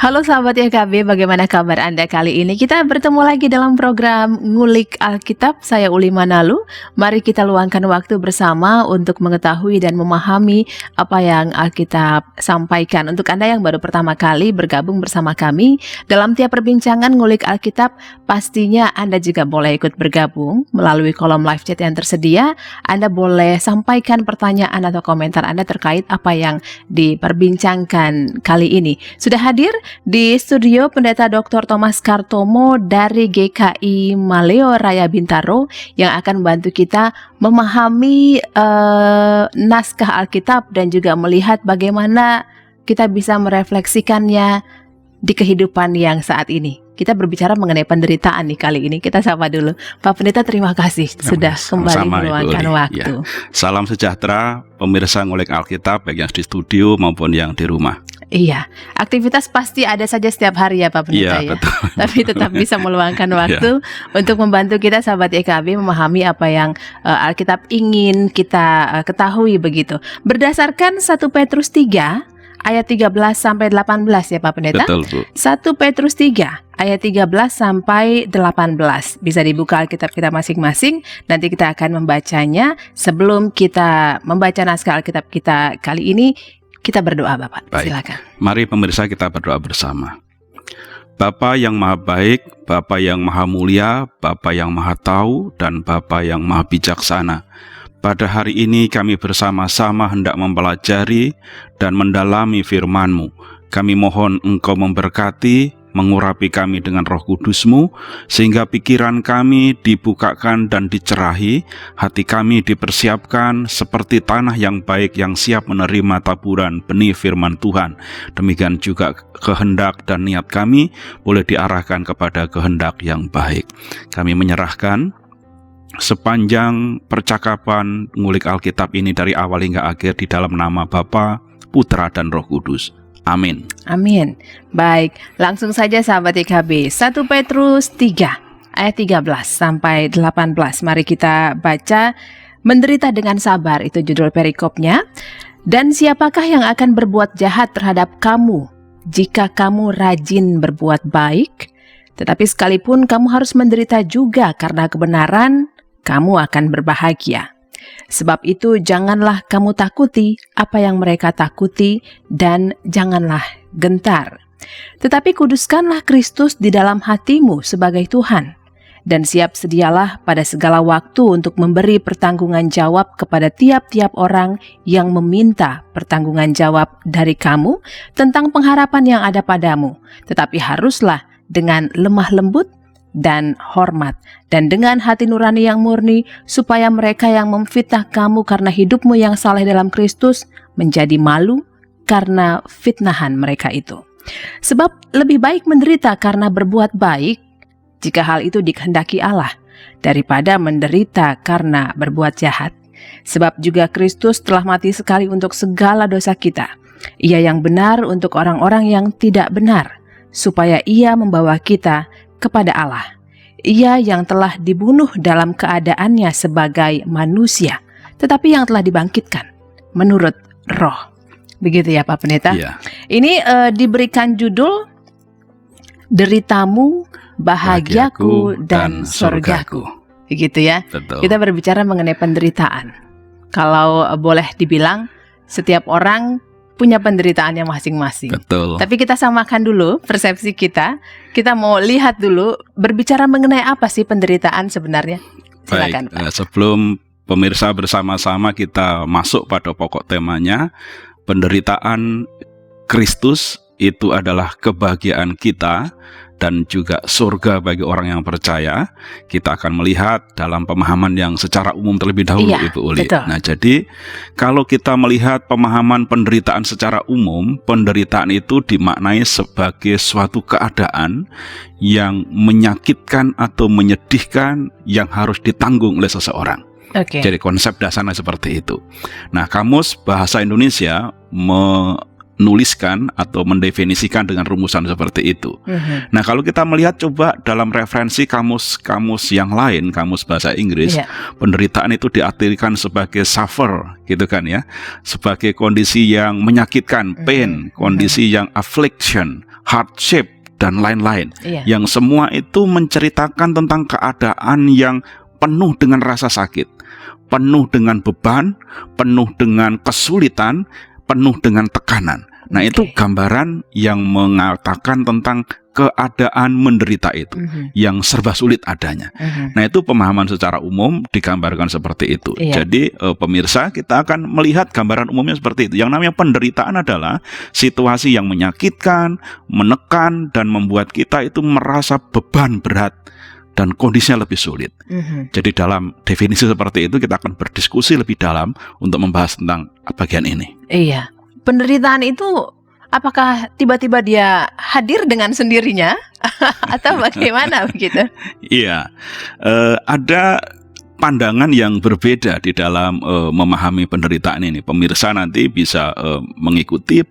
Halo sahabat YKB, bagaimana kabar Anda kali ini? Kita bertemu lagi dalam program Ngulik Alkitab. Saya Uli Manalu. Mari kita luangkan waktu bersama untuk mengetahui dan memahami apa yang Alkitab sampaikan. Untuk Anda yang baru pertama kali bergabung bersama kami dalam tiap perbincangan Ngulik Alkitab, pastinya Anda juga boleh ikut bergabung melalui kolom live chat yang tersedia. Anda boleh sampaikan pertanyaan atau komentar Anda terkait apa yang diperbincangkan kali ini. Sudah hadir di studio Pendeta Dr. Thomas Kartomo dari GKI Maleo Raya Bintaro yang akan membantu kita memahami naskah Alkitab dan juga melihat bagaimana kita bisa merefleksikannya di kehidupan yang saat ini. Kita berbicara mengenai penderitaan nih kali ini. Kita sapa dulu. Pak Pendeta, terima kasih sudah kembali meluangkan waktu. Ya. Salam sejahtera pemirsa Ngulik Alkitab baik yang di studio maupun yang di rumah. Iya, aktivitas pasti ada saja setiap hari ya Pak Pendeta ya. Betul. Tapi tetap bisa meluangkan waktu untuk membantu kita sahabat YKB memahami apa yang Alkitab ingin kita ketahui begitu. Berdasarkan 1 Petrus 3 ayat 13 sampai 18 ya Pak Pendeta. Betul, Bu. 1 Petrus 3 ayat 13 sampai 18. Bisa dibuka Alkitab kita masing-masing. Nanti kita akan membacanya. Sebelum kita membaca naskah Alkitab kita kali ini, kita berdoa Bapak. Baik. Silakan. Mari pemirsa kita berdoa bersama. Bapa yang maha baik, Bapa yang maha mulia, Bapa yang maha tahu, dan Bapa yang maha bijaksana. Pada hari ini kami bersama-sama hendak mempelajari dan mendalami firman-Mu. Kami mohon Engkau memberkati, mengurapi kami dengan Roh Kudus-Mu, sehingga pikiran kami dibukakan dan dicerahi, hati kami dipersiapkan seperti tanah yang baik yang siap menerima taburan benih firman Tuhan. Demikian juga kehendak dan niat kami boleh diarahkan kepada kehendak yang baik. Kami menyerahkan sepanjang percakapan Ngulik Alkitab ini dari awal hingga akhir di dalam nama Bapa, Putra, dan Roh Kudus. Amin. Amin. Baik, langsung saja sahabat YKB. 1 Petrus 3 ayat 13 sampai 18. Mari kita baca. Menderita dengan sabar, itu judul perikopnya. Dan siapakah yang akan berbuat jahat terhadap kamu jika kamu rajin berbuat baik? Tetapi sekalipun kamu harus menderita juga karena kebenaran, kamu akan berbahagia. Sebab itu janganlah kamu takuti apa yang mereka takuti dan janganlah gentar. Tetapi kuduskanlah Kristus di dalam hatimu sebagai Tuhan. Dan siap sedialah pada segala waktu untuk memberi pertanggungan jawab kepada tiap-tiap orang yang meminta pertanggungan jawab dari kamu tentang pengharapan yang ada padamu. Tetapi haruslah dengan lemah lembut dan hormat, dan dengan hati nurani yang murni, supaya mereka yang memfitnah kamu karena hidupmu yang saleh dalam Kristus menjadi malu karena fitnahan mereka itu. Sebab lebih baik menderita karena berbuat baik, jika hal itu dikehendaki Allah, daripada menderita karena berbuat jahat. Sebab juga Kristus telah mati sekali untuk segala dosa kita. Ia yang benar untuk orang-orang yang tidak benar, supaya ia membawa kita kepada Allah. Ia yang telah dibunuh dalam keadaannya sebagai manusia, tetapi yang telah dibangkitkan menurut roh. Begitu ya Pak Pendeta? Iya. Ini diberikan judul Deritamu, Bahagiaku, dan Sorgaku. Begitu ya? Betul. Kita berbicara mengenai penderitaan. Kalau boleh dibilang, setiap orang punya penderitaannya masing-masing. Betul. Tapi kita samakan dulu persepsi kita. Kita mau lihat dulu, berbicara mengenai apa sih penderitaan sebenarnya. Silakan, Baik, sebelum pemirsa bersama-sama kita masuk pada pokok temanya, penderitaan Kristus itu adalah kebahagiaan kita dan juga surga bagi orang yang percaya. Kita akan melihat dalam pemahaman yang secara umum terlebih dahulu, Ibu Uli. Betul. Nah, jadi kalau kita melihat pemahaman penderitaan secara umum, penderitaan itu dimaknai sebagai suatu keadaan yang menyakitkan atau menyedihkan yang harus ditanggung oleh seseorang. Oke. Jadi konsep dasarnya seperti itu. Nah, Kamus Bahasa Indonesia menuliskan atau mendefinisikan dengan rumusan seperti itu. Nah, kalau kita melihat coba dalam referensi kamus-kamus yang lain, kamus bahasa Inggris, penderitaan itu diartikan sebagai suffer, gitu kan ya, sebagai kondisi yang menyakitkan, pain, kondisi yang affliction, hardship, dan lain-lain. Iya. Yang semua itu menceritakan tentang keadaan yang penuh dengan rasa sakit, penuh dengan beban, penuh dengan kesulitan, penuh dengan tekanan. Nah, itu gambaran yang mengatakan tentang keadaan menderita itu, yang serba sulit adanya. Nah, itu pemahaman secara umum digambarkan seperti itu. Iya. Jadi pemirsa, kita akan melihat gambaran umumnya seperti itu. Yang namanya penderitaan adalah situasi yang menyakitkan, menekan, dan membuat kita itu merasa beban berat dan kondisinya lebih sulit. Jadi dalam definisi seperti itu kita akan berdiskusi lebih dalam untuk membahas tentang bagian ini. Iya. Penderitaan itu apakah tiba-tiba dia hadir dengan sendirinya atau bagaimana begitu? Iya, ada pandangan yang berbeda di dalam memahami penderitaan ini. Pemirsa nanti bisa mengikuti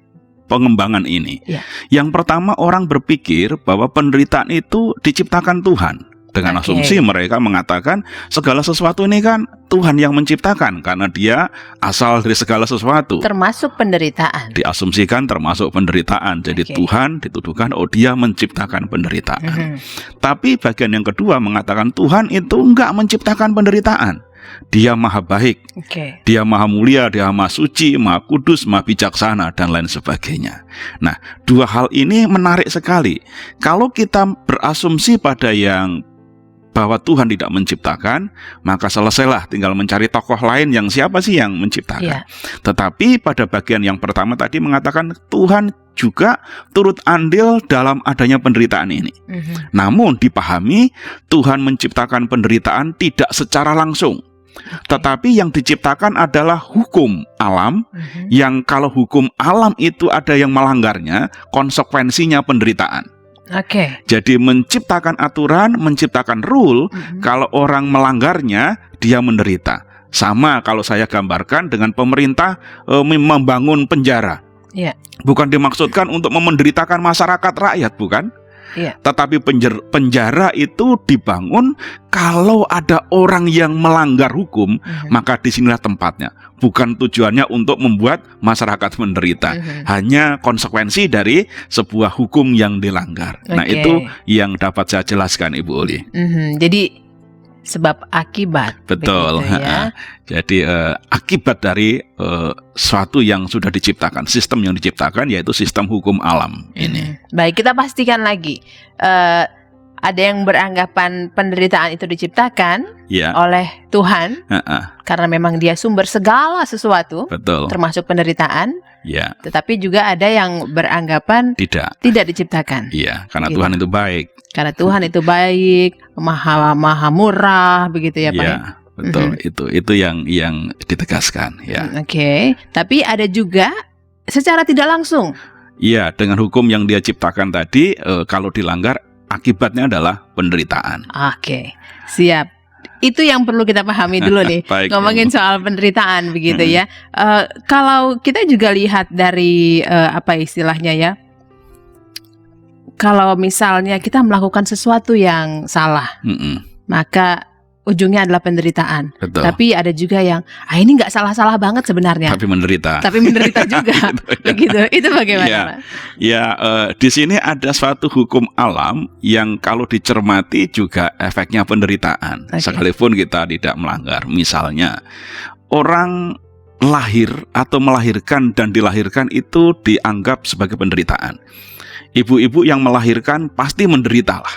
pengembangan ini. Iya. Yang pertama, orang berpikir bahwa penderitaan itu diciptakan Tuhan. Dengan asumsi mereka mengatakan segala sesuatu ini kan Tuhan yang menciptakan karena Dia asal dari segala sesuatu. Termasuk penderitaan. Diasumsikan termasuk penderitaan. Jadi Tuhan dituduhkan, oh Dia menciptakan penderitaan. Tapi bagian yang kedua mengatakan Tuhan itu enggak menciptakan penderitaan. Dia maha baik, Dia maha mulia, Dia maha suci, maha kudus, maha bijaksana, dan lain sebagainya. Nah, dua hal ini menarik sekali. Kalau kita berasumsi pada yang bahwa Tuhan tidak menciptakan, maka selesailah tinggal mencari tokoh lain yang siapa sih yang menciptakan. Tetapi pada bagian yang pertama tadi mengatakan Tuhan juga turut andil dalam adanya penderitaan ini. Namun dipahami Tuhan menciptakan penderitaan tidak secara langsung. Tetapi yang diciptakan adalah hukum alam, yang kalau hukum alam itu ada yang melanggarnya, konsekuensinya penderitaan. Jadi menciptakan aturan, menciptakan rule, kalau orang melanggarnya, dia menderita. Sama kalau saya gambarkan dengan pemerintah membangun penjara. Bukan dimaksudkan untuk menderitakan masyarakat rakyat, bukan? Tetapi penjara itu dibangun kalau ada orang yang melanggar hukum, maka disinilah tempatnya. Bukan tujuannya untuk membuat masyarakat menderita, hanya konsekuensi dari sebuah hukum yang dilanggar. Nah, itu yang dapat saya jelaskan, Ibu Uli. Jadi sebab akibat. Betul. Ya? Jadi akibat dari suatu yang sudah diciptakan, sistem yang diciptakan, yaitu sistem hukum alam ini. Baik, kita pastikan lagi. Ada yang beranggapan penderitaan itu diciptakan oleh Tuhan, karena memang Dia sumber segala sesuatu, termasuk penderitaan. Tetapi juga ada yang beranggapan tidak diciptakan. Karena Tuhan itu baik. Karena Tuhan itu baik, maha murah, begitu ya Pak? Betul. Itu yang ditegaskan. Tapi ada juga secara tidak langsung. Dengan hukum yang Dia ciptakan tadi, kalau dilanggar, akibatnya adalah penderitaan. Siap. Itu yang perlu kita pahami dulu nih. Ngomongin soal penderitaan begitu ya. Kalau kita juga lihat dari apa istilahnya ya, kalau misalnya kita melakukan sesuatu yang salah, maka ujungnya adalah penderitaan. Tapi ada juga yang ini nggak salah-salah banget sebenarnya, tapi menderita juga. Begitu. Itu bagaimana? Di sini ada suatu hukum alam yang kalau dicermati juga efeknya penderitaan, sekalipun kita tidak melanggar. Misalnya orang lahir atau melahirkan dan dilahirkan itu dianggap sebagai penderitaan. Ibu-ibu yang melahirkan pasti menderita lah.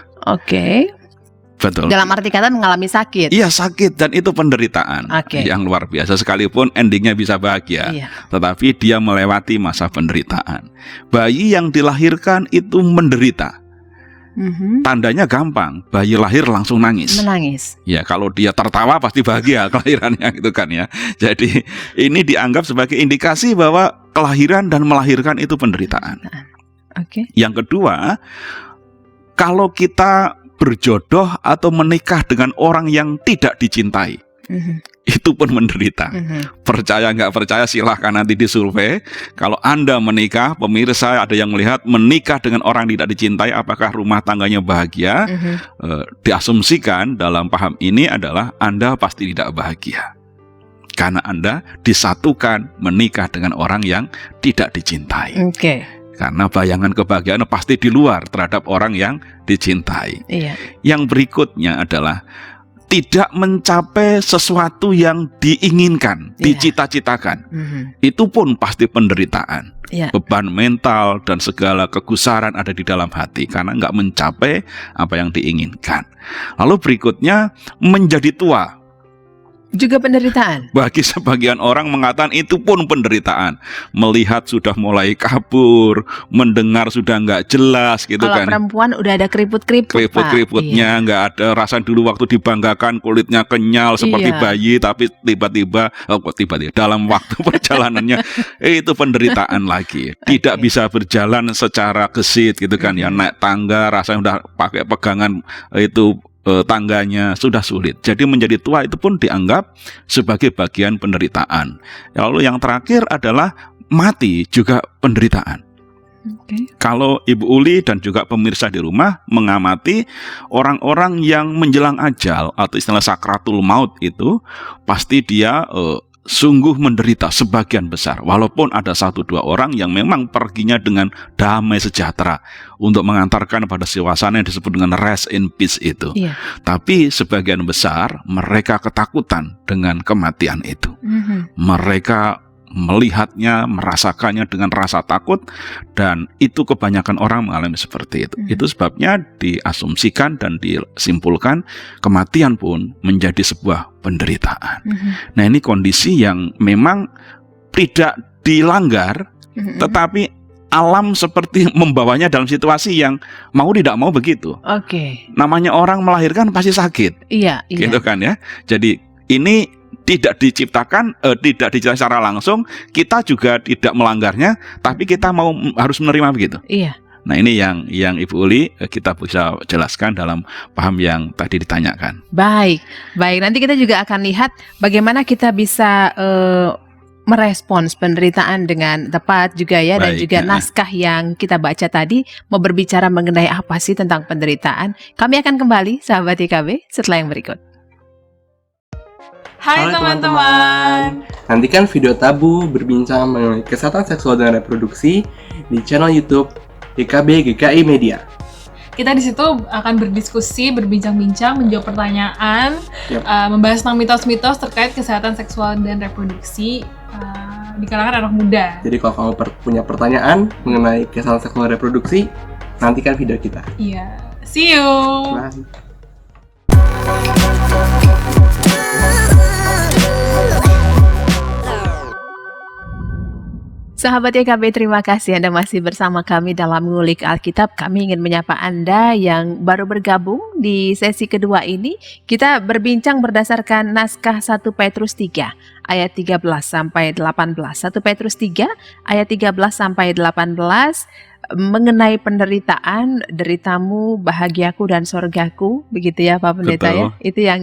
Betul. Dalam arti kata mengalami sakit. Sakit, dan itu penderitaan yang luar biasa. Sekalipun endingnya bisa bahagia, tetapi dia melewati masa penderitaan. Bayi yang dilahirkan itu menderita. Tandanya gampang, bayi lahir langsung menangis. Kalau dia tertawa pasti bahagia kelahirannya gitu kan ya. Jadi ini dianggap sebagai indikasi bahwa kelahiran dan melahirkan itu penderitaan. Yang kedua, kalau kita berjodoh atau menikah dengan orang yang tidak dicintai, itu pun menderita. Percaya nggak percaya silahkan nanti disurvei. Kalau Anda menikah, pemirsa ada yang melihat menikah dengan orang tidak dicintai, apakah rumah tangganya bahagia? Diasumsikan dalam paham ini adalah Anda pasti tidak bahagia, karena Anda disatukan menikah dengan orang yang tidak dicintai. Karena bayangan kebahagiaan pasti di luar terhadap orang yang dicintai. Iya. Yang berikutnya adalah tidak mencapai sesuatu yang diinginkan, dicita-citakan. Itu pun pasti penderitaan. Beban mental dan segala kegusaran ada di dalam hati karena nggak mencapai apa yang diinginkan. Lalu berikutnya menjadi tua. Juga penderitaan. Bagi sebagian orang mengatakan itu pun penderitaan. Melihat sudah mulai kabur, mendengar sudah nggak jelas gitu. Kalau kan. perempuan udah ada keriput-keriput, keriput-keriputnya nggak ada, rasa dulu waktu dibanggakan kulitnya kenyal seperti bayi, tapi tiba-tiba dalam waktu perjalanannya itu penderitaan lagi. Tidak bisa berjalan secara gesit gitu kan ya, naik tangga rasanya udah pakai pegangan itu tangganya sudah sulit. Jadi menjadi tua itu pun dianggap sebagai bagian penderitaan. Lalu yang terakhir adalah mati juga penderitaan. Kalau Ibu Uli dan juga pemirsa di rumah mengamati orang-orang yang menjelang ajal atau istilah sakratul maut itu, pasti dia sungguh menderita sebagian besar. Walaupun ada 1-2 orang yang memang perginya dengan damai sejahtera untuk mengantarkan pada suasana yang disebut dengan rest in peace itu. Tapi sebagian besar mereka ketakutan dengan kematian itu. Mereka melihatnya, merasakannya dengan rasa takut, dan itu kebanyakan orang mengalami seperti itu. Itu sebabnya diasumsikan dan disimpulkan kematian pun menjadi sebuah penderitaan. Nah, ini kondisi yang memang tidak dilanggar, tetapi alam seperti membawanya dalam situasi yang mau tidak mau begitu. Namanya orang melahirkan pasti sakit. Gitu kan ya. Jadi ini tidak diciptakan, tidak diciptakan secara langsung, kita juga tidak melanggarnya, tapi kita harus menerima begitu. Nah, ini yang Ibu Uli kita bisa jelaskan dalam paham yang tadi ditanyakan. Baik. Nanti kita juga akan lihat bagaimana kita bisa merespons penderitaan dengan tepat juga ya. Dan juga naskah yang kita baca tadi mau berbicara mengenai apa sih tentang penderitaan. Kami akan kembali sahabat IKB setelah yang berikut. Hai teman-teman. Nantikan video Tabu berbincang mengenai kesehatan seksual dan reproduksi di channel YouTube IKB GKI Media. Kita di situ akan berdiskusi, berbincang-bincang, menjawab pertanyaan, membahas tentang mitos-mitos terkait kesehatan seksual dan reproduksi di kalangan anak muda. Jadi kalau kamu punya pertanyaan mengenai kesehatan seksual dan reproduksi, nantikan video kita. Iya, see you. Bye. Sahabat YKB, terima kasih Anda masih bersama kami dalam Ngulik Alkitab. Kami ingin menyapa Anda yang baru bergabung di sesi kedua ini. Kita berbincang berdasarkan naskah 1 Petrus 3 ayat 13 sampai 18. 1 Petrus 3 ayat 13 sampai 18 mengenai penderitaan, deritamu, bahagiaku dan sorgaku, begitu ya Pak Pendeta. Betul. Ya. Itu yang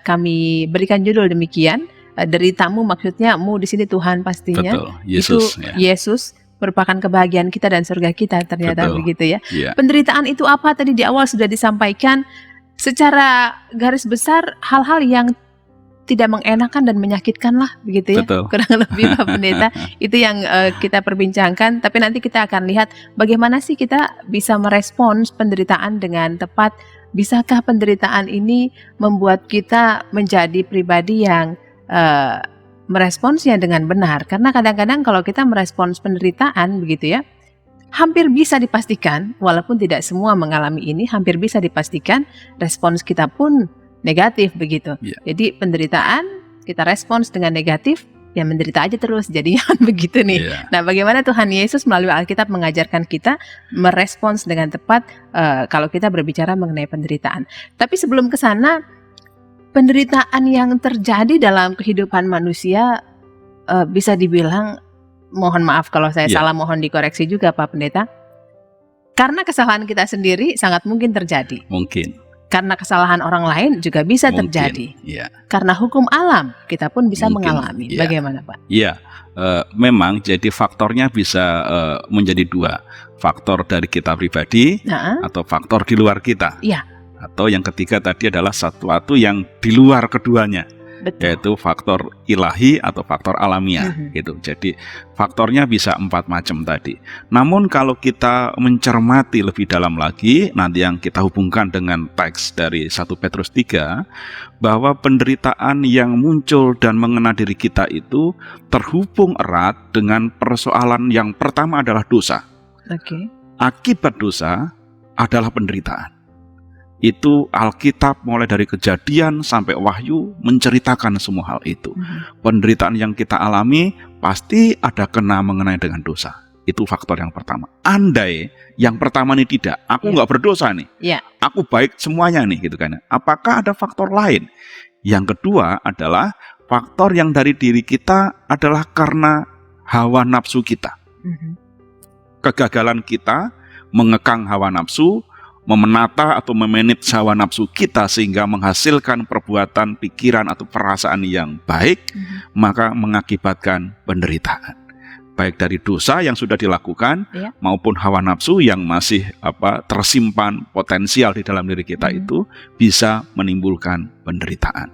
kami berikan judul demikian. Deritamu maksudnya mu di sini Tuhan pastinya. Betul. Yesus, itu Yesus merupakan kebahagiaan kita dan surga kita ternyata. Betul. Begitu ya. Penderitaan itu apa tadi di awal sudah disampaikan secara garis besar, hal-hal yang tidak mengenakan dan menyakitkan lah begitu ya. Betul. Kurang lebih Pak Pendeta itu yang kita perbincangkan. Tapi nanti kita akan lihat bagaimana sih kita bisa merespons penderitaan dengan tepat. Bisakah penderitaan ini membuat kita menjadi pribadi yang meresponsnya dengan benar? Karena kadang-kadang kalau kita merespons penderitaan begitu ya, hampir bisa dipastikan, walaupun tidak semua mengalami ini, hampir bisa dipastikan respons kita pun negatif begitu. Jadi penderitaan kita respons dengan negatif, ya menderita aja terus jadinya kan begitu nih. Nah, bagaimana Tuhan Yesus melalui Alkitab mengajarkan kita merespons dengan tepat kalau kita berbicara mengenai penderitaan. Tapi sebelum ke sana, penderitaan yang terjadi dalam kehidupan manusia bisa dibilang, mohon maaf kalau saya salah, mohon dikoreksi juga Pak Pendeta. Karena kesalahan kita sendiri sangat mungkin terjadi. Mungkin. Karena kesalahan orang lain juga bisa terjadi. Karena hukum alam kita pun bisa mengalami. Bagaimana Pak? Memang jadi faktornya bisa menjadi 2. Faktor dari kita pribadi atau faktor di luar kita. Atau yang ketiga tadi adalah sesuatu yang di luar keduanya. Betul. yaitu faktor ilahi atau faktor alamiah gitu. Jadi faktornya bisa 4 macam tadi. Namun kalau kita mencermati lebih dalam lagi, nanti yang kita hubungkan dengan teks dari 1 Petrus 3, bahwa penderitaan yang muncul dan mengena diri kita itu terhubung erat dengan persoalan yang pertama adalah dosa. Oke. Akibat dosa adalah penderitaan. Itu Alkitab mulai dari Kejadian sampai Wahyu menceritakan semua hal itu. Penderitaan yang kita alami pasti ada kena mengenai dengan dosa. Itu faktor yang pertama. Andai yang pertama ini tidak, aku nggak berdosa nih, aku baik semuanya nih gitu kan. Apakah ada faktor lain? Yang kedua adalah faktor yang dari diri kita adalah karena hawa nafsu kita. Kegagalan kita mengekang hawa nafsu, memenata atau memanage hawa nafsu kita sehingga menghasilkan perbuatan, pikiran atau perasaan yang baik, maka mengakibatkan penderitaan. Baik dari dosa yang sudah dilakukan maupun hawa nafsu yang masih tersimpan potensial di dalam diri kita itu bisa menimbulkan penderitaan.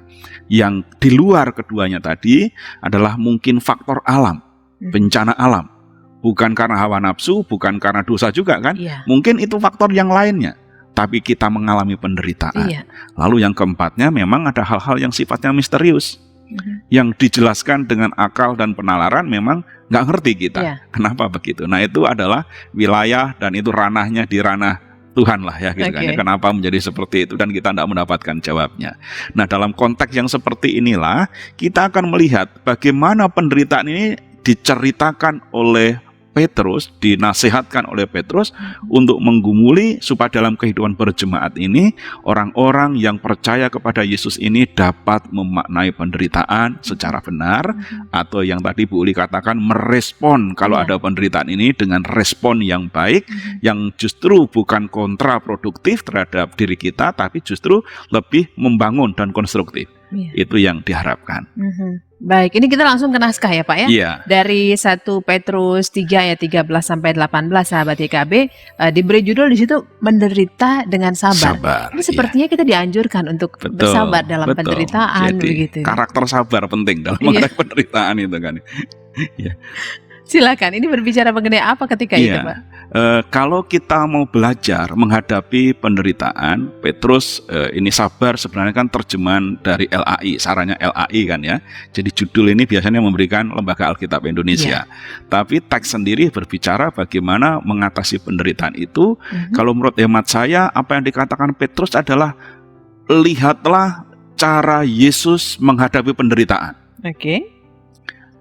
Yang di luar keduanya tadi adalah mungkin faktor alam, bencana alam. Bukan karena hawa nafsu, bukan karena dosa juga kan? Mungkin itu faktor yang lainnya. Tapi kita mengalami penderitaan. Lalu yang keempatnya memang ada hal-hal yang sifatnya misterius. Yang dijelaskan dengan akal dan penalaran memang nggak ngerti kita. Kenapa begitu? Nah itu adalah wilayah dan itu ranahnya di ranah Tuhan lah ya gitu kan. Kenapa menjadi seperti itu dan kita tidak mendapatkan jawabnya. Nah dalam konteks yang seperti inilah kita akan melihat bagaimana penderitaan ini diceritakan oleh Petrus, dinasihatkan oleh Petrus untuk menggumuli supaya dalam kehidupan berjemaat ini orang-orang yang percaya kepada Yesus ini dapat memaknai penderitaan secara benar, atau yang tadi Bu Uli katakan merespon kalau ada penderitaan ini dengan respon yang baik, yang justru bukan kontraproduktif terhadap diri kita tapi justru lebih membangun dan konstruktif. Itu yang diharapkan. Baik, ini kita langsung ke naskah ya Pak ya. Dari 1 Petrus 3 ayat 13 sampai 18 sahabat YKB, diberi judul di situ menderita dengan sabar. Ini sepertinya kita dianjurkan untuk bersabar dalam penderitaan. Jadi, begitu. Karakter sabar penting dalam menghadapi penderitaan itu kan. Silakan, ini berbicara mengenai apa ketika itu Pak? Kalau kita mau belajar menghadapi penderitaan, Petrus ini sabar sebenarnya kan terjemahan dari LAI, sarannya LAI kan ya. Jadi judul ini biasanya memberikan Lembaga Alkitab Indonesia. Tapi teks sendiri berbicara bagaimana mengatasi penderitaan itu. Kalau menurut hemat saya, apa yang dikatakan Petrus adalah lihatlah cara Yesus menghadapi penderitaan.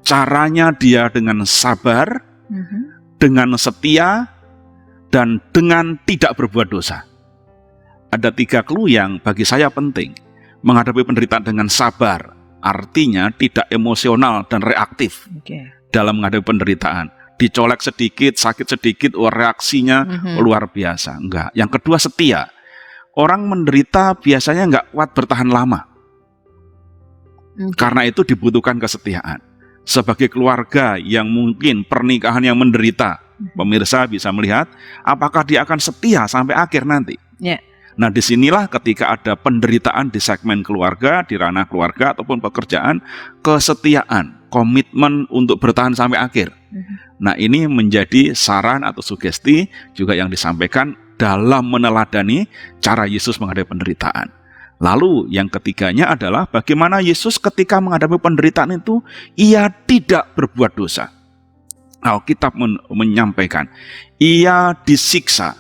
Caranya dia dengan sabar, dengan setia, dan dengan tidak berbuat dosa. Ada 3 clue yang bagi saya penting. Menghadapi penderitaan dengan sabar, artinya tidak emosional dan reaktif dalam menghadapi penderitaan. Dicolek sedikit, sakit sedikit, reaksinya luar biasa. Enggak. Yang kedua setia. Orang menderita biasanya enggak kuat bertahan lama. Karena itu dibutuhkan kesetiaan. Sebagai keluarga yang mungkin pernikahan yang menderita, pemirsa bisa melihat apakah dia akan setia sampai akhir nanti. Nah disinilah ketika ada penderitaan di segmen keluarga, di ranah keluarga ataupun pekerjaan, kesetiaan, komitmen untuk bertahan sampai akhir. Nah ini menjadi saran atau sugesti juga yang disampaikan dalam meneladani cara Yesus menghadapi penderitaan. Lalu yang ketiganya adalah bagaimana Yesus ketika menghadapi penderitaan itu, ia tidak berbuat dosa. Alkitab menyampaikan, ia disiksa,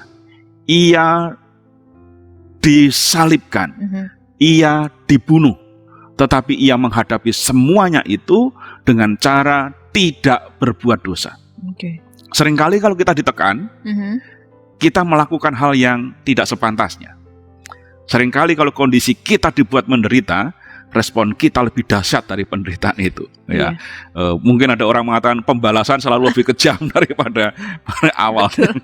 ia disalibkan, ia dibunuh. Tetapi ia menghadapi semuanya itu dengan cara tidak berbuat dosa. Seringkali kalau kita ditekan, kita melakukan hal yang tidak sepantasnya. Seringkali kalau kondisi kita dibuat menderita, respon kita lebih dahsyat dari penderitaan itu. Mungkin ada orang mengatakan pembalasan selalu lebih kejam daripada awalnya.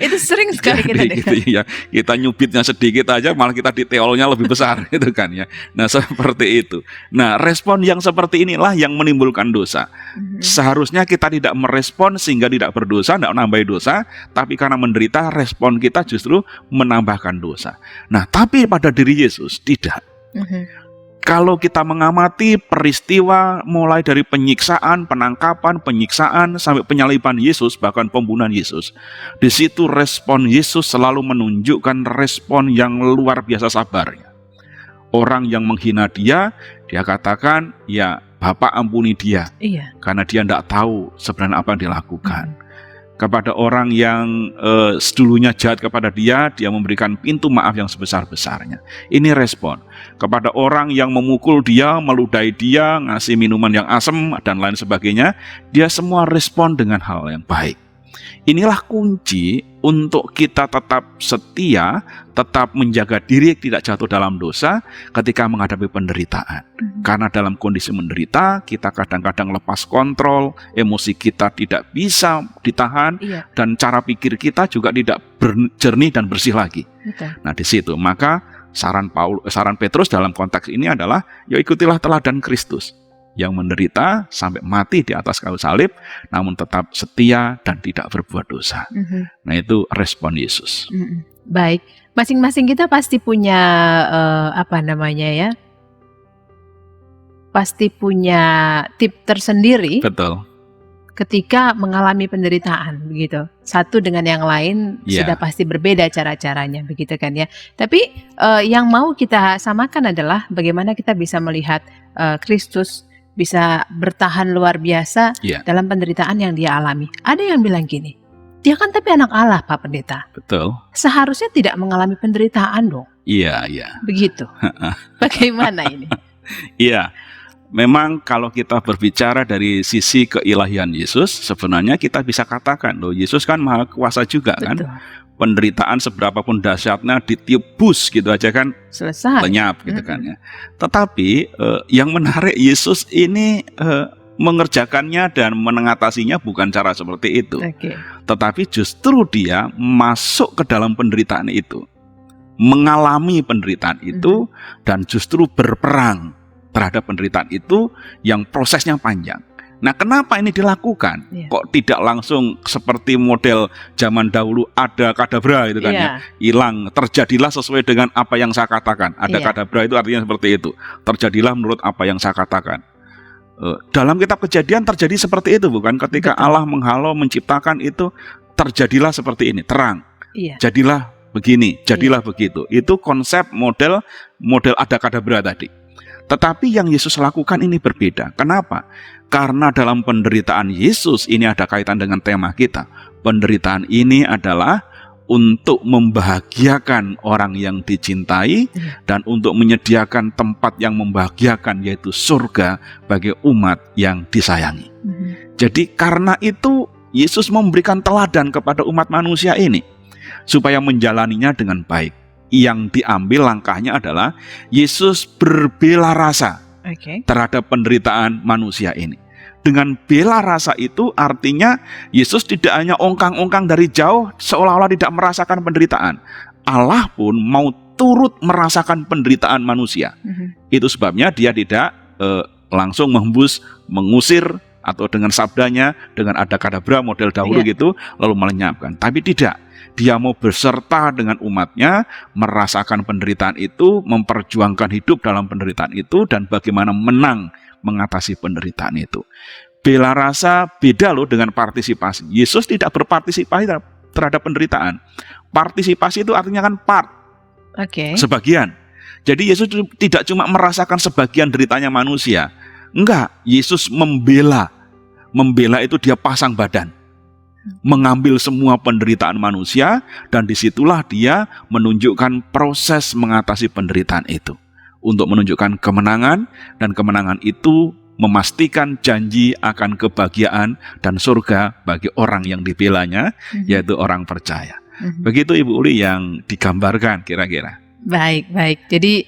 Itu sering sekali kita dengar. Kita nyubitnya sedikit aja, malah kita diteolnya lebih besar, gitu kan ya. Nah seperti itu. Nah respon yang seperti inilah yang menimbulkan dosa. Seharusnya kita tidak merespon sehingga tidak berdosa, tidak menambah dosa, tapi karena menderita respon kita justru menambahkan dosa. Nah tapi pada diri Yesus tidak. Kalau kita mengamati peristiwa mulai dari penyiksaan, penangkapan, penyiksaan, sampai penyaliban Yesus, bahkan pembunuhan Yesus, di situ respon Yesus selalu menunjukkan respon yang luar biasa sabarnya. Orang yang menghina dia katakan, ya Bapak ampuni dia, karena dia tidak tahu sebenarnya apa yang dilakukan. Kepada orang yang dulunya jahat kepada dia memberikan pintu maaf yang sebesar-besarnya. Ini respon. Kepada orang yang memukul dia, meludahi dia, ngasih minuman yang asam, dan lain sebagainya, dia semua respon dengan hal yang baik. Inilah kunci untuk kita tetap setia, tetap menjaga diri tidak jatuh dalam dosa ketika menghadapi penderitaan. Karena dalam kondisi menderita, kita kadang-kadang lepas kontrol, emosi kita tidak bisa ditahan, dan cara pikir kita juga tidak jernih dan bersih lagi. Nah, di situ maka saran Petrus dalam konteks ini adalah, ya ikutilah teladan Kristus yang menderita sampai mati di atas kayu salib, namun tetap setia dan tidak berbuat dosa. Nah, itu respon Yesus. Baik, masing-masing kita pasti punya pasti punya tip tersendiri. Betul. Ketika mengalami penderitaan, begitu. Satu dengan yang lain sudah pasti berbeda cara-caranya, begitu kan ya. Tapi yang mau kita samakan adalah bagaimana kita bisa melihat Kristus bisa bertahan luar biasa dalam penderitaan yang dia alami. Ada yang bilang gini, dia kan tapi anak Allah, Pak Pendeta. Betul. Seharusnya tidak mengalami penderitaan dong. Iya. Begitu. Bagaimana ini? Iya. Memang kalau kita berbicara dari sisi keilahian Yesus, sebenarnya kita bisa katakan, loh, Yesus kan maha kuasa juga. Betul. Kan? Penderitaan seberapapun dahsyatnya ditiup bus gitu aja kan selesai, lenyap gitu kan ya. Tetapi yang menarik, Yesus ini mengerjakannya dan mengatasinya bukan cara seperti itu. Tetapi justru dia masuk ke dalam penderitaan itu, mengalami penderitaan itu, dan justru berperang terhadap penderitaan itu yang prosesnya panjang. Nah, kenapa ini dilakukan? Kok tidak langsung seperti model zaman dahulu ada kadabra itu kan ya, hilang, terjadilah sesuai dengan apa yang saya katakan. Ada kadabra itu artinya seperti itu. Terjadilah menurut apa yang saya katakan. Dalam kitab Kejadian terjadi seperti itu, bukan? Ketika Allah menghalau menciptakan itu, terjadilah seperti ini, terang. Jadilah begini, jadilah begitu. Itu konsep model ada kadabra tadi. Tetapi yang Yesus lakukan ini berbeda. Kenapa? Karena dalam penderitaan Yesus ini ada kaitan dengan tema kita. Penderitaan ini adalah untuk membahagiakan orang yang dicintai dan untuk menyediakan tempat yang membahagiakan, yaitu surga bagi umat yang disayangi. Jadi karena itu Yesus memberikan teladan kepada umat manusia ini supaya menjalaninya dengan baik. Yang diambil langkahnya adalah Yesus berbela rasa terhadap penderitaan manusia ini. Dengan bela rasa itu artinya Yesus tidak hanya ongkang-ongkang dari jauh seolah-olah tidak merasakan penderitaan. Allah pun mau turut merasakan penderitaan manusia. Itu sebabnya dia tidak langsung mengusir atau dengan sabdanya, dengan ada kadabra model dahulu gitu, lalu melenyapkan. Tapi tidak. Dia mau berserta dengan umatnya, merasakan penderitaan itu, memperjuangkan hidup dalam penderitaan itu, dan bagaimana menang mengatasi penderitaan itu. Bela rasa beda loh dengan partisipasi. Yesus tidak berpartisipasi terhadap penderitaan. Partisipasi itu artinya kan part, sebagian. Jadi Yesus tidak cuma merasakan sebagian deritanya manusia. Enggak, Yesus membela. Membela itu dia pasang badan. Mengambil semua penderitaan manusia, dan disitulah dia menunjukkan proses mengatasi penderitaan itu untuk menunjukkan kemenangan, dan kemenangan itu memastikan janji akan kebahagiaan dan surga bagi orang yang dibelanya, yaitu orang percaya. Begitu Ibu Uli yang digambarkan kira-kira. Baik. Jadi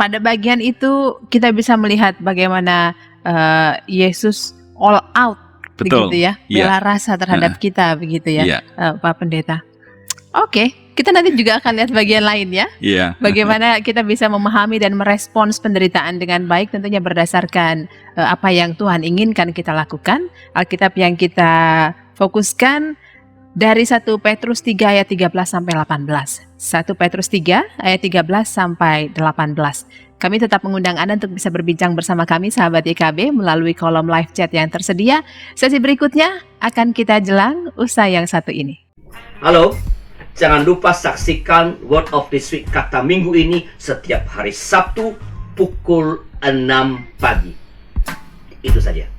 pada bagian itu kita bisa melihat bagaimana Yesus all out. Betul. Begitu ya, bela rasa terhadap kita, begitu ya, Pak Pendeta. Oke, kita nanti juga akan lihat bagian lain ya. Bagaimana kita bisa memahami dan merespons penderitaan dengan baik, tentunya berdasarkan apa yang Tuhan inginkan kita lakukan. Alkitab yang kita fokuskan dari 1 Petrus 3 ayat 13 sampai 18. 1 Petrus 3 ayat 13 sampai 18. Kami tetap mengundang Anda untuk bisa berbincang bersama kami sahabat YKB melalui kolom live chat yang tersedia. Sesi berikutnya akan kita jelang usai yang satu ini. Halo, jangan lupa saksikan Word of this Week kata minggu ini setiap hari Sabtu pukul 6 pagi. Itu saja.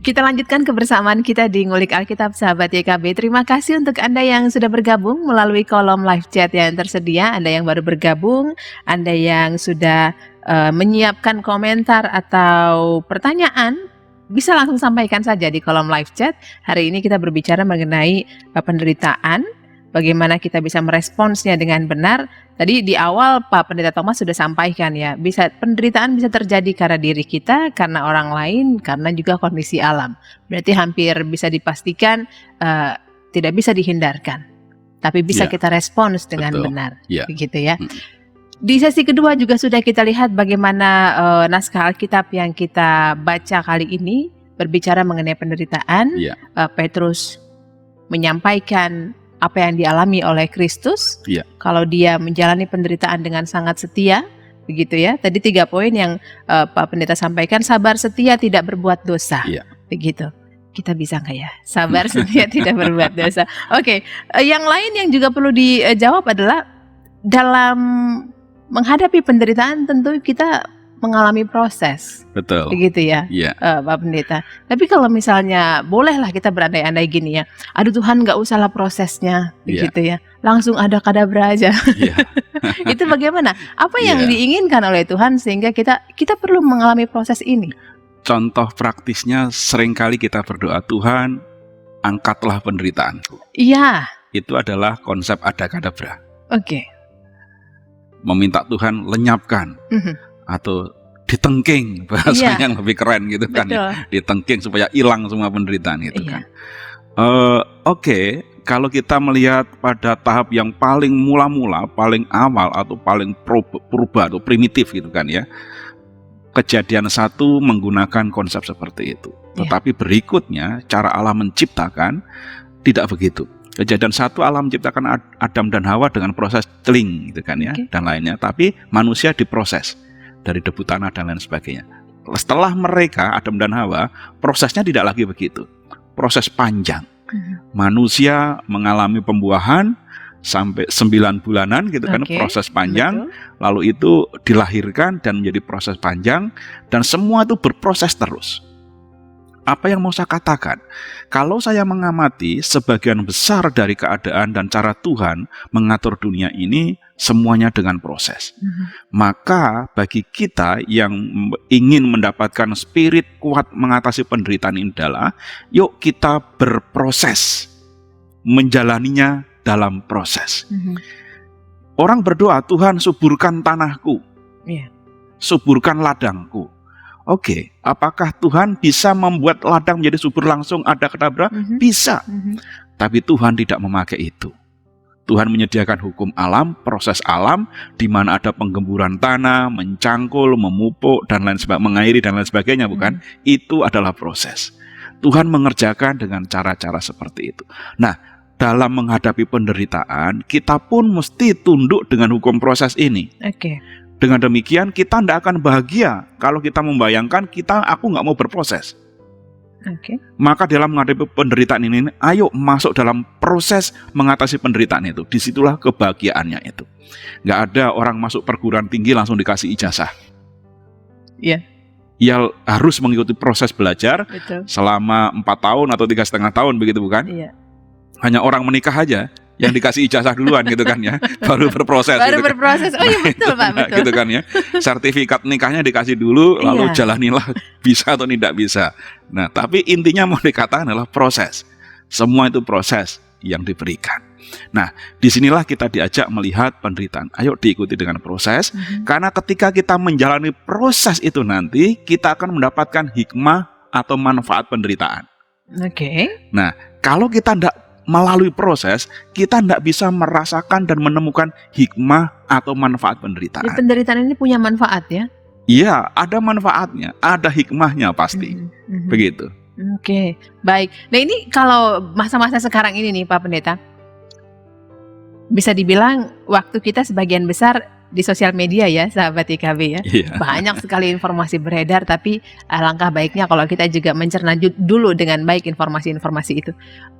Kita lanjutkan kebersamaan kita di Ngulik Alkitab sahabat YKB. Terima kasih untuk Anda yang sudah bergabung melalui kolom live chat yang tersedia. Anda yang baru bergabung, Anda yang sudah menyiapkan komentar atau pertanyaan, bisa langsung sampaikan saja di kolom live chat. Hari ini kita berbicara mengenai penderitaan, bagaimana kita bisa meresponsnya dengan benar. Tadi di awal Pak Pendeta Thomas sudah sampaikan ya, penderitaan bisa terjadi karena diri kita, karena orang lain, karena juga kondisi alam. Berarti hampir bisa dipastikan tidak bisa dihindarkan, tapi bisa kita respons dengan benar, begitu ya. Di sesi kedua juga sudah kita lihat bagaimana naskah Alkitab yang kita baca kali ini berbicara mengenai penderitaan. Petrus menyampaikan apa yang dialami oleh Kristus, kalau dia menjalani penderitaan dengan sangat setia, begitu ya. Tadi 3 poin yang Pak Pendeta sampaikan, sabar setia tidak berbuat dosa, begitu. Kita bisa nggak ya? Sabar setia tidak berbuat dosa. Oke, yang lain yang juga perlu dijawab adalah dalam menghadapi penderitaan tentu kita mengalami proses. Betul. Begitu ya, Pak Pendeta. Tapi kalau misalnya bolehlah kita berandai-andai gini ya, aduh Tuhan nggak usahlah prosesnya, begitu ya, langsung ada kadabra aja. Itu bagaimana? Apa yang diinginkan oleh Tuhan sehingga kita perlu mengalami proses ini? Contoh praktisnya seringkali kita berdoa, Tuhan angkatlah penderitaanku. Iya. Itu adalah konsep ada kadabra. Oke. Meminta Tuhan lenyapkan. Atau ditengking, bahasanya yang lebih keren gitu kan ya. Ditengking supaya hilang semua penderitaan itu kan. Oke, kalau kita melihat pada tahap yang paling mula-mula, paling awal atau paling purba atau primitif gitu kan ya, Kejadian 1 menggunakan konsep seperti itu. Tetapi berikutnya cara Allah menciptakan tidak begitu. Kejadian 1 Allah menciptakan Adam dan Hawa dengan proses celing gitu kan ya, dan lainnya. Tapi manusia diproses dari debu tanah dan lain sebagainya. Setelah mereka, Adam dan Hawa, prosesnya tidak lagi begitu. Proses panjang. Manusia mengalami pembuahan sampai 9 bulanan gitu kan, proses panjang. Lalu itu dilahirkan dan menjadi proses panjang. Dan semua itu berproses terus. Apa yang mau saya katakan? Kalau saya mengamati sebagian besar dari keadaan dan cara Tuhan mengatur dunia ini, semuanya dengan proses. Maka bagi kita yang ingin mendapatkan spirit kuat mengatasi penderitaan ini adalah, yuk kita berproses, menjalaninya dalam proses. Orang berdoa, Tuhan suburkan tanahku, suburkan ladangku. Oke, apakah Tuhan bisa membuat ladang menjadi subur langsung ada kadabra? Bisa. Tapi Tuhan tidak memakai itu. Tuhan menyediakan hukum alam, proses alam, di mana ada penggemburan tanah, mencangkul, memupuk, dan lain sebagainya, mengairi dan lain sebagainya, bukan? Itu adalah proses. Tuhan mengerjakan dengan cara-cara seperti itu. Nah, dalam menghadapi penderitaan, kita pun mesti tunduk dengan hukum proses ini. Dengan demikian kita tidak akan bahagia kalau kita membayangkan aku nggak mau berproses. Maka dalam menghadapi penderitaan ini, ayo masuk dalam proses mengatasi penderitaan itu. Disitulah kebahagiaannya itu. Nggak ada orang masuk perguruan tinggi langsung dikasih ijazah. Ya harus mengikuti proses belajar selama 4 tahun atau 3,5 tahun, begitu bukan? Hanya orang menikah aja yang dikasih ijazah duluan gitu kan ya, baru berproses. Baru gitu berproses, kan. Oh iya betul Pak, betul. Gitu kan ya, sertifikat nikahnya dikasih dulu, lalu jalanilah bisa atau tidak bisa. Nah, tapi intinya mau dikatakan adalah proses. Semua itu proses yang diberikan. Nah, disinilah kita diajak melihat penderitaan. Ayo diikuti dengan proses, karena ketika kita menjalani proses itu nanti, kita akan mendapatkan hikmah atau manfaat penderitaan. Nah, kalau kita tidak melalui proses, kita tidak bisa merasakan dan menemukan hikmah atau manfaat penderitaan. Jadi penderitaan ini punya manfaat ya? Iya, ada manfaatnya, ada hikmahnya pasti. Begitu. Oke, baik. Nah ini kalau masa-masa sekarang ini nih Pak Pendeta, bisa dibilang waktu kita sebagian besar di sosial media ya, sahabat IKB ya. Iya. Banyak sekali informasi beredar, tapi alangkah baiknya kalau kita juga mencerna dulu dengan baik informasi-informasi itu.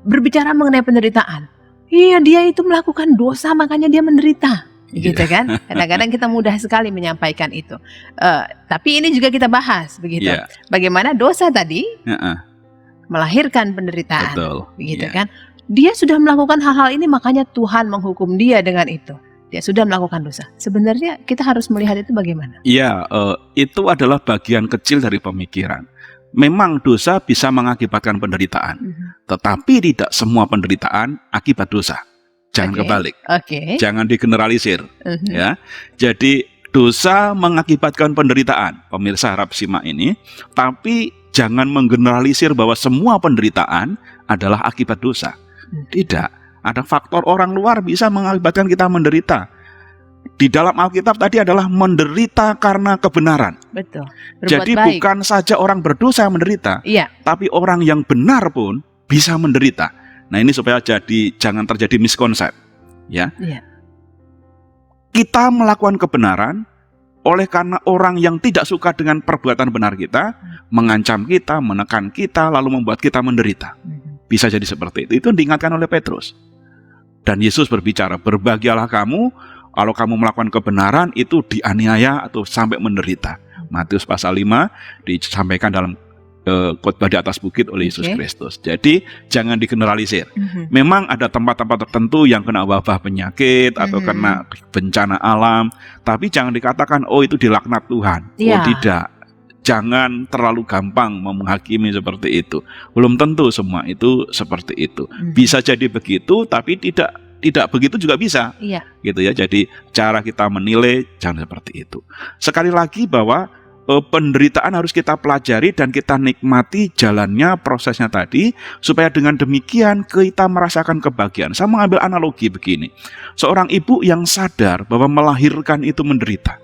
Berbicara mengenai penderitaan, iya dia itu melakukan dosa makanya dia menderita, gitu kan? Kadang-kadang kita mudah sekali menyampaikan itu. Tapi ini juga kita bahas, begitu. Iya. Bagaimana dosa tadi melahirkan penderitaan, Betul. begitu kan? Dia sudah melakukan hal-hal ini makanya Tuhan menghukum dia dengan itu. Dia sudah melakukan dosa. Sebenarnya kita harus melihat itu bagaimana? Iya, itu adalah bagian kecil dari pemikiran. Memang dosa bisa mengakibatkan penderitaan, tetapi tidak semua penderitaan akibat dosa. Jangan kebalik. Jangan digeneralisir. Ya, jadi dosa mengakibatkan penderitaan. Pemirsa harap simak ini, tapi jangan menggeneralisir bahwa semua penderitaan adalah akibat dosa. Tidak. Ada faktor orang luar bisa mengakibatkan kita menderita. Di dalam Alkitab tadi adalah menderita karena kebenaran. Betul. Jadi baik. Bukan saja orang berdosa yang menderita, tapi orang yang benar pun bisa menderita. Nah ini supaya jangan terjadi miskonsep. Ya. Kita melakukan kebenaran oleh karena orang yang tidak suka dengan perbuatan benar kita, mengancam kita, menekan kita, lalu membuat kita menderita. Bisa jadi seperti itu. Itu diingatkan oleh Petrus. Dan Yesus berbicara, berbahagialah kamu kalau kamu melakukan kebenaran itu dianiaya atau sampai menderita. Matius pasal 5 disampaikan dalam khotbah di atas bukit oleh Yesus Kristus. Jadi jangan digeneralisir. Memang ada tempat-tempat tertentu yang kena wabah penyakit atau kena bencana alam, tapi jangan dikatakan oh itu dilaknat Tuhan. Oh tidak. Jangan terlalu gampang menghakimi seperti itu. Belum tentu semua itu seperti itu. Bisa jadi begitu, tapi tidak begitu juga bisa. Gitu ya. Jadi cara kita menilai jangan seperti itu. Sekali lagi bahwa penderitaan harus kita pelajari dan kita nikmati jalannya, prosesnya tadi, supaya dengan demikian kita merasakan kebahagiaan. Saya mengambil analogi begini. Seorang ibu yang sadar bahwa melahirkan itu menderita,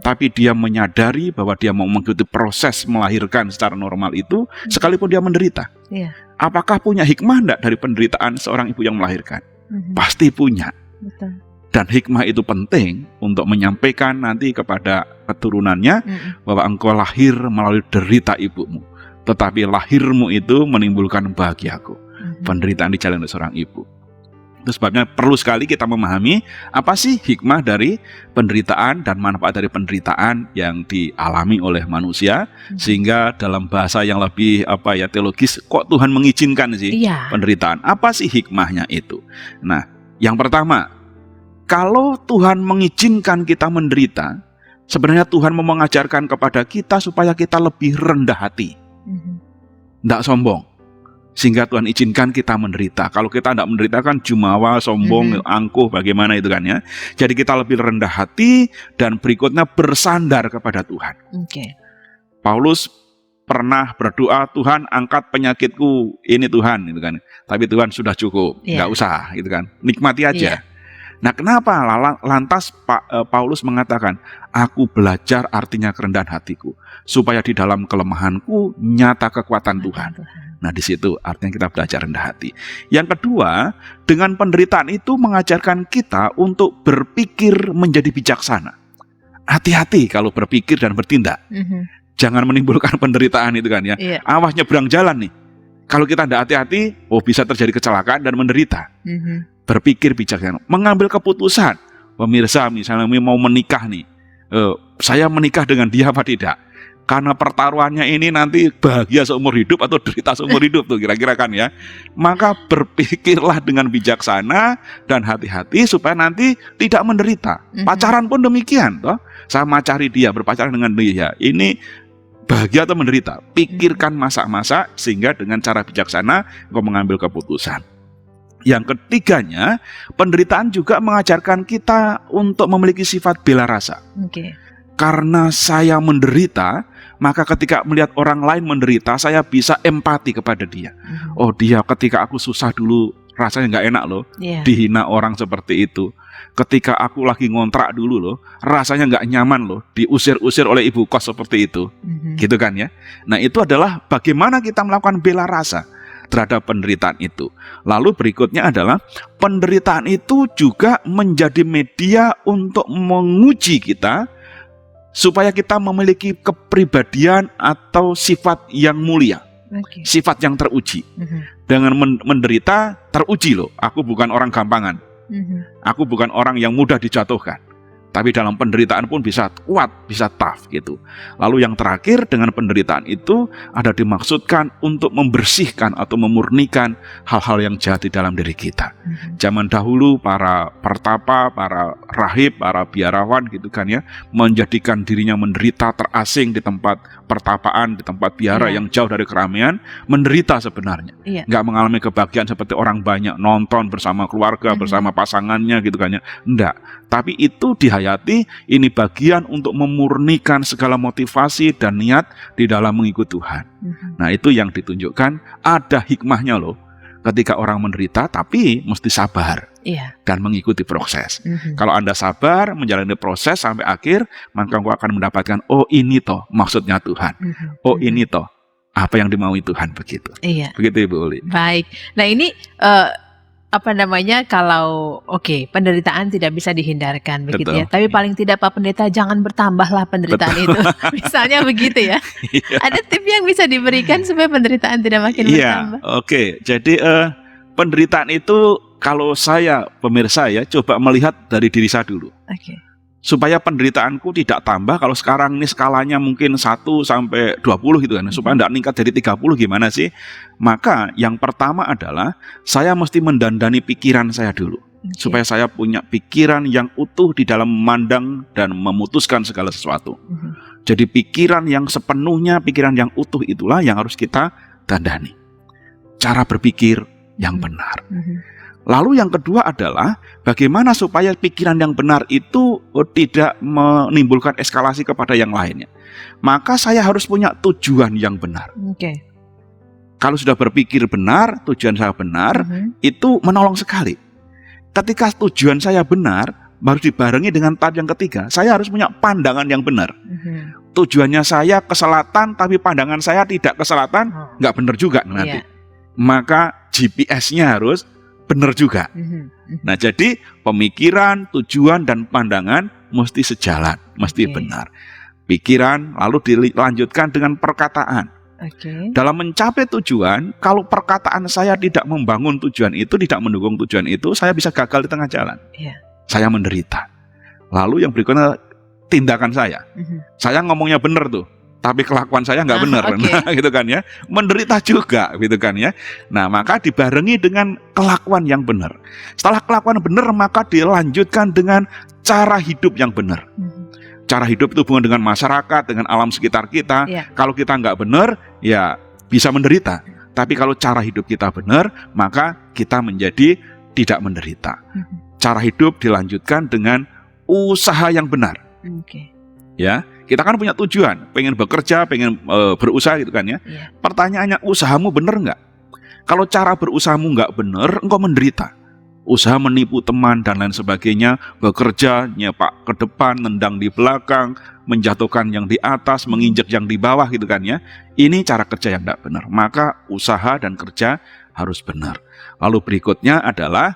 tapi dia menyadari bahwa dia mau mengikuti proses melahirkan secara normal itu, sekalipun dia menderita. Apakah punya hikmah enggak dari penderitaan seorang ibu yang melahirkan? Pasti punya. Betul. Dan hikmah itu penting untuk menyampaikan nanti kepada keturunannya bahwa engkau lahir melalui derita ibumu, tetapi lahirmu itu menimbulkan bahagiaku. Penderitaan dijalani oleh seorang ibu. Itu sebabnya perlu sekali kita memahami apa sih hikmah dari penderitaan dan manfaat dari penderitaan yang dialami oleh manusia, sehingga dalam bahasa yang lebih teologis, kok Tuhan mengizinkan sih penderitaan? Apa sih hikmahnya itu? Nah, yang pertama, kalau Tuhan mengizinkan kita menderita, sebenarnya Tuhan mau mengajarkan kepada kita supaya kita lebih rendah hati, tidak sombong. Sehingga Tuhan izinkan kita menderita. Kalau kita tidak menderita kan jumawa, sombong, angkuh, bagaimana itu kan ya. Jadi kita lebih rendah hati dan berikutnya bersandar kepada Tuhan. Paulus pernah berdoa, Tuhan angkat penyakitku ini Tuhan, gitu kan. Tapi Tuhan sudah cukup, nggak usah, gitu kan. Nikmati aja. Nah kenapa lantas Paulus mengatakan, aku belajar artinya kerendahan hatiku, supaya di dalam kelemahanku nyata kekuatan Tuhan. Nah di situ artinya kita belajar rendah hati. Yang kedua, dengan penderitaan itu mengajarkan kita untuk berpikir menjadi bijaksana. Hati-hati kalau berpikir dan bertindak. Jangan menimbulkan penderitaan itu kan ya. Awas nyebrang jalan nih. Kalau kita tidak hati-hati, bisa terjadi kecelakaan dan menderita. Berpikir bijaksana, mengambil keputusan. Pemirsa misalnya mau menikah nih, saya menikah dengan dia apa tidak? Karena pertaruhannya ini nanti bahagia seumur hidup atau derita seumur hidup tuh kira-kira kan ya. Maka berpikirlah dengan bijaksana dan hati-hati supaya nanti tidak menderita. Pacaran pun demikian toh. Saya macari dia, berpacaran dengan dia. Ini bahagia atau menderita? Pikirkan masa-masa sehingga dengan cara bijaksana engkau mengambil keputusan. Yang ketiganya, penderitaan juga mengajarkan kita untuk memiliki sifat bela rasa. Karena saya menderita, maka ketika melihat orang lain menderita, saya bisa empati kepada dia. Oh dia ketika aku susah dulu, rasanya nggak enak loh, dihina orang seperti itu. ketika aku lagi ngontrak dulu loh, rasanya nggak nyaman loh, diusir-usir oleh ibu kos seperti itu, gitu kan ya. Nah itu adalah bagaimana kita melakukan bela rasa terhadap penderitaan itu. Lalu berikutnya adalah penderitaan itu juga menjadi media untuk menguji kita supaya kita memiliki kepribadian atau sifat yang mulia, sifat yang teruji. Dengan menderita teruji loh, aku bukan orang gampangan, aku bukan orang yang mudah dijatuhkan. Tapi dalam penderitaan pun bisa kuat, bisa tough gitu. Lalu yang terakhir, dengan penderitaan itu ada dimaksudkan untuk membersihkan atau memurnikan hal-hal yang jahat di dalam diri kita. Zaman dahulu para pertapa, para rahib, para biarawan gitu kan ya, menjadikan dirinya menderita, terasing di tempat pertapaan, di tempat biara yang jauh dari keramaian, menderita sebenarnya. Nggak mengalami kebahagiaan seperti orang banyak nonton bersama keluarga, bersama pasangannya gitu kan ya. Enggak. Tapi itu dihayati, ini bagian untuk memurnikan segala motivasi dan niat di dalam mengikut Tuhan. Nah itu yang ditunjukkan, ada hikmahnya loh. Ketika orang menderita, tapi mesti sabar dan mengikuti proses. Kalau Anda sabar, menjalani proses sampai akhir, maka engkau akan mendapatkan, oh ini toh maksudnya Tuhan. Oh ini toh apa yang dimaui Tuhan, begitu. Begitu Ibu Uli. Baik. Nah ini kalau penderitaan tidak bisa dihindarkan begitu. Betul. Ya. Tapi paling tidak Pak Pendeta, jangan bertambahlah penderitaan itu. Misalnya begitu ya. Ada tips yang bisa diberikan supaya penderitaan tidak makin bertambah. Jadi penderitaan itu kalau saya pemirsa ya, coba melihat dari diri saya dulu. Supaya penderitaanku tidak tambah, kalau sekarang ini skalanya mungkin 1 sampai 20 gitu kan, supaya tidak meningkat jadi 30 gimana sih? Maka yang pertama adalah saya mesti mendandani pikiran saya dulu. Supaya saya punya pikiran yang utuh di dalam memandang dan memutuskan segala sesuatu. Jadi pikiran yang sepenuhnya, pikiran yang utuh itulah yang harus kita dandani. Cara berpikir yang benar. Lalu yang kedua adalah bagaimana supaya pikiran yang benar itu tidak menimbulkan eskalasi kepada yang lainnya. Maka saya harus punya tujuan yang benar. Kalau sudah berpikir benar, tujuan saya benar, itu menolong sekali. Ketika tujuan saya benar, baru dibarengi dengan tahap yang ketiga, saya harus punya pandangan yang benar. Tujuannya saya ke selatan, tapi pandangan saya tidak ke selatan, nggak benar juga nanti. Maka GPS-nya harus benar juga. Nah jadi pemikiran, tujuan, dan pandangan mesti sejalan, mesti benar. Pikiran lalu dilanjutkan dengan perkataan. Dalam mencapai tujuan, kalau perkataan saya tidak membangun tujuan itu, tidak mendukung tujuan itu, saya bisa gagal di tengah jalan. Saya menderita. Lalu yang berikutnya tindakan saya. Saya ngomongnya benar tuh, tapi kelakuan saya nggak benar, nah, gitu kan ya, menderita juga, gitu kan ya. Nah maka dibarengi dengan kelakuan yang benar. Setelah kelakuan benar, maka dilanjutkan dengan cara hidup yang benar. Cara hidup itu hubungan dengan masyarakat, dengan alam sekitar kita. Kalau kita nggak benar, ya bisa menderita. Tapi kalau cara hidup kita benar, maka kita menjadi tidak menderita. Cara hidup dilanjutkan dengan usaha yang benar. Ya. Kita kan punya tujuan, pengen bekerja, pengen berusaha gitu kan ya. Pertanyaannya, usahamu benar nggak? Kalau cara berusahamu nggak benar, engkau menderita. Usaha menipu teman dan lain sebagainya, bekerja, nyepak ke depan, nendang di belakang, menjatuhkan yang di atas, menginjak yang di bawah gitu kan ya. Ini cara kerja yang nggak benar. Maka usaha dan kerja harus benar. Lalu berikutnya adalah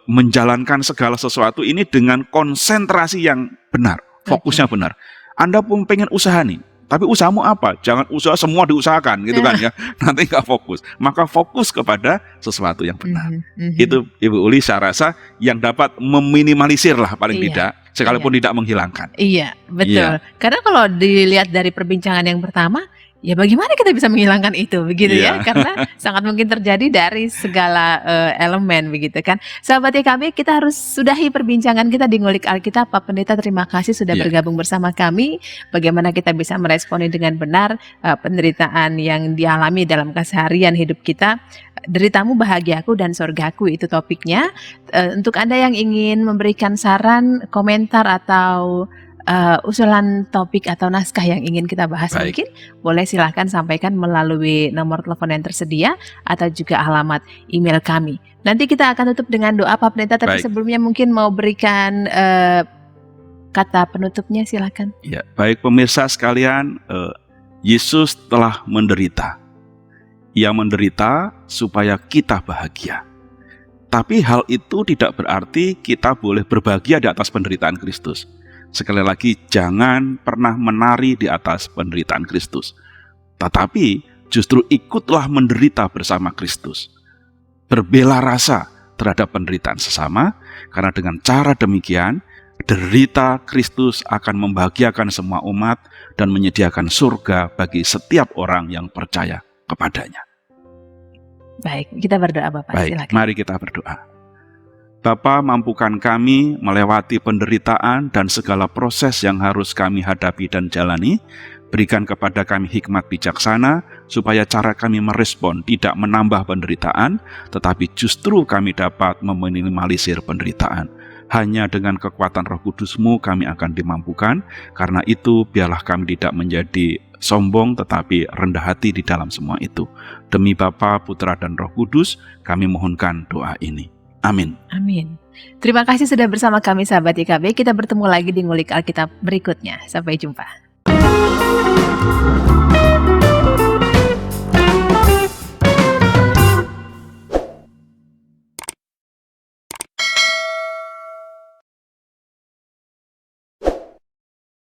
menjalankan segala sesuatu ini dengan konsentrasi yang benar, fokusnya benar. Anda pun pengen usaha nih, tapi usahamu apa? Jangan usaha semua diusahakan gitu kan ya, nanti nggak fokus. Maka fokus kepada sesuatu yang benar. Itu Ibu Uli saya rasa yang dapat meminimalisir lah paling tidak, sekalipun tidak menghilangkan. Iya, betul. Karena kalau dilihat dari perbincangan yang pertama, ya bagaimana kita bisa menghilangkan itu begitu ya, karena sangat mungkin terjadi dari segala elemen begitu kan. Sahabat YKB, kita harus sudahi perbincangan kita di Ngulik Alkitab. Pak Pendeta, terima kasih sudah bergabung bersama kami. Bagaimana kita bisa meresponi dengan benar penderitaan yang dialami dalam keseharian hidup kita. Deritamu bahagiaku dan sorgaku, itu topiknya. Untuk Anda yang ingin memberikan saran, komentar, atau usulan topik atau naskah yang ingin kita bahas, Baik. mungkin boleh silahkan sampaikan melalui nomor telepon yang tersedia atau juga alamat email kami. Nanti kita akan tutup dengan doa Pak Pendeta, tapi Baik. sebelumnya mungkin mau berikan kata penutupnya, silakan. Ya, baik pemirsa sekalian, Yesus telah menderita. Ia menderita supaya kita bahagia. Tapi hal itu tidak berarti kita boleh berbahagia di atas penderitaan Kristus. Sekali lagi, jangan pernah menari di atas penderitaan Kristus. Tetapi justru ikutlah menderita bersama Kristus. Berbela rasa terhadap penderitaan sesama, karena dengan cara demikian, derita Kristus akan membahagiakan semua umat dan menyediakan surga bagi setiap orang yang percaya kepadanya. Baik, kita berdoa Bapak, Baik, silakan. mari kita berdoa. Bapa, mampukan kami melewati penderitaan dan segala proses yang harus kami hadapi dan jalani. Berikan kepada kami hikmat bijaksana, supaya cara kami merespon tidak menambah penderitaan, tetapi justru kami dapat meminimalisir penderitaan. Hanya dengan kekuatan Roh Kudus-Mu kami akan dimampukan. Karena itu, biarlah kami tidak menjadi sombong, tetapi rendah hati di dalam semua itu. Demi Bapa, Putra, dan Roh Kudus, kami mohonkan doa ini. Amin. Amin. Terima kasih sudah bersama kami sahabat YKB. Kita bertemu lagi di Ngulik Alkitab berikutnya. Sampai jumpa.